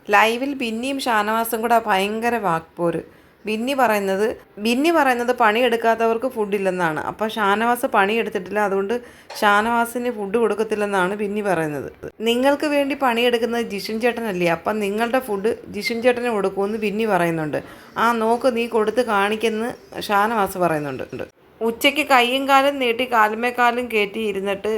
ലൈവിൽ ബിന്നിയും ഷാനവാസും കൂടെ ഭയങ്കര വാക്പോര്. ബിന്നി പറയുന്നത് പണിയെടുക്കാത്തവർക്ക് ഫുഡില്ലെന്നാണ്. അപ്പോൾ ഷാനവാസ് പണിയെടുത്തിട്ടില്ല, അതുകൊണ്ട് ഷാനവാസിന് ഫുഡ് കൊടുക്കത്തില്ലെന്നാണ് ബിന്നി പറയുന്നത്. നിങ്ങൾക്ക് വേണ്ടി പണിയെടുക്കുന്നത് ജിഷിൻ ചേട്ടനല്ലേ, അപ്പം നിങ്ങളുടെ ഫുഡ് ജിഷിൻ ചേട്ടന് കൊടുക്കുമെന്ന് ബിന്നി പറയുന്നുണ്ട്. ആ നോക്ക്, നീ കൊടുത്ത് കാണിക്കെന്ന് ഷാനവാസ് പറയുന്നുണ്ട്. ഉച്ചയ്ക്ക് കയ്യും കാലും നീട്ടി കാലുമേക്കാലും കയറ്റി ഇരുന്നിട്ട്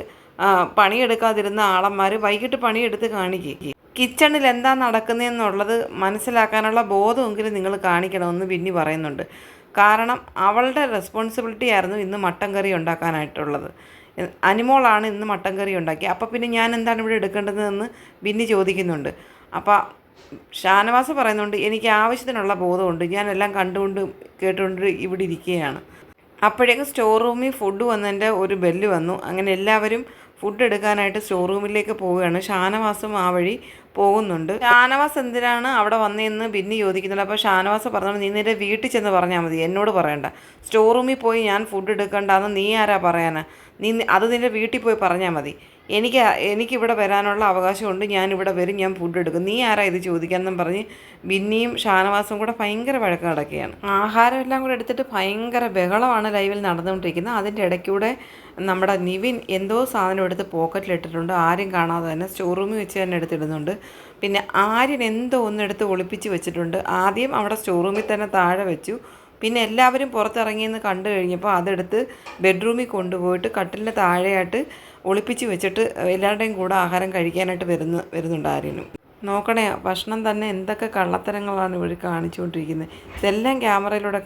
പണിയെടുക്കാതിരുന്ന ആളന്മാർ വൈകിട്ട് പണിയെടുത്ത് കാണിക്കുക. കിച്ചണിൽ എന്താ നടക്കുന്നതെന്നുള്ളത് മനസ്സിലാക്കാനുള്ള ബോധമെങ്കിലും നിങ്ങൾ കാണിക്കണമെന്ന് ബിന്നി പറയുന്നുണ്ട്. കാരണം അവളുടെ റെസ്പോൺസിബിലിറ്റി ആയിരുന്നു ഇന്ന് മട്ടൻ കറി ഉണ്ടാക്കാനായിട്ടുള്ളത്. അനിമോളാണ് ഇന്ന് മട്ടൻ കറി ഉണ്ടാക്കി. അപ്പോൾ പിന്നെ ഞാൻ എന്താണ് ഇവിടെ എടുക്കേണ്ടതെന്ന് ബിന്നി ചോദിക്കുന്നുണ്ട്. അപ്പോൾ ഷാനവാസ് പറയുന്നുണ്ട്, എനിക്ക് ആവശ്യത്തിനുള്ള ബോധമുണ്ട്, ഞാൻ എല്ലാം കണ്ടുകൊണ്ട് കേട്ടുകൊണ്ട് ഇവിടെ ഇരിക്കുകയാണ്. അപ്പോഴേക്കും സ്റ്റോർ റൂമിൽ ഫുഡ് വന്നതിൻ്റെ ഒരു ബെല്ല് വന്നു. അങ്ങനെ എല്ലാവരും ഫുഡ് എടുക്കാനായിട്ട് സ്റ്റോർ റൂമിലേക്ക് പോവുകയാണ്. ഷാനവാസും ആ വഴി പോകുന്നുണ്ട്. ഷാനവാസ് എന്തിനാണ് അവിടെ വന്നതെന്ന് ബിന്നി ചോദിക്കുന്നുണ്ട്. അപ്പോൾ ഷാനവാസ് പറഞ്ഞു, നീ നിൻ്റെ വീട്ടിൽ ചെന്ന് പറഞ്ഞാൽ മതി, എന്നോട് പറയണ്ട. സ്റ്റോർ റൂമിൽ പോയി ഞാൻ ഫുഡ് എടുക്കണ്ടെന്ന് നീ ആരാ പറയാനാ? അത് നിൻ്റെ വീട്ടിൽ പോയി പറഞ്ഞാൽ മതി. എനിക്കിവിടെ വരാനുള്ള അവകാശമുണ്ട്, ഞാനിവിടെ വരും, ഞാൻ ഫുഡ് എടുക്കും. നീ ആരാ ഇത് ചോദിക്കാമെന്നും പറഞ്ഞ് ബിന്നിയും ഷാനവാസും കൂടെ ഭയങ്കര വഴക്ക് നടക്കുകയാണ്. ആഹാരം എല്ലാം കൂടെ എടുത്തിട്ട് ഭയങ്കര ബഹളമാണ് ലൈവിൽ നടന്നുകൊണ്ടിരിക്കുന്നത്. അതിൻ്റെ ഇടയ്ക്കൂടെ നമ്മുടെ നിവിൻ എന്തോ സാധനം എടുത്ത് പോക്കറ്റിലിട്ടിട്ടുണ്ട്. ആരും കാണാതെ തന്നെ സ്റ്റോർ റൂമിൽ വെച്ച് തന്നെ എടുത്തിടുന്നുണ്ട്. പിന്നെ ആര്യൻ എന്തോ ഒന്നെടുത്ത് ഒളിപ്പിച്ച് വെച്ചിട്ടുണ്ട്. ആദ്യം അവിടെ സ്റ്റോർ റൂമിൽ തന്നെ താഴെ വെച്ചു. പിന്നെ എല്ലാവരും പുറത്തിറങ്ങിയെന്ന് കണ്ടു കഴിഞ്ഞപ്പോൾ അതെടുത്ത് ബെഡ്റൂമിൽ കൊണ്ടുപോയിട്ട് കട്ടിലിൻ്റെ താഴെയായിട്ട് ഒളിപ്പിച്ച് വെച്ചിട്ട് എല്ലാവരുടെയും കൂടെ ആഹാരം കഴിക്കാനായിട്ട് വരുന്നുണ്ട് ആര്യനും. നോക്കണേ, ഭക്ഷണം തന്നെ എന്തൊക്കെ കള്ളത്തരങ്ങളാണ് ഇവർ കാണിച്ചുകൊണ്ടിരിക്കുന്നത്. ഇതെല്ലാം ക്യാമറയിലൂടെ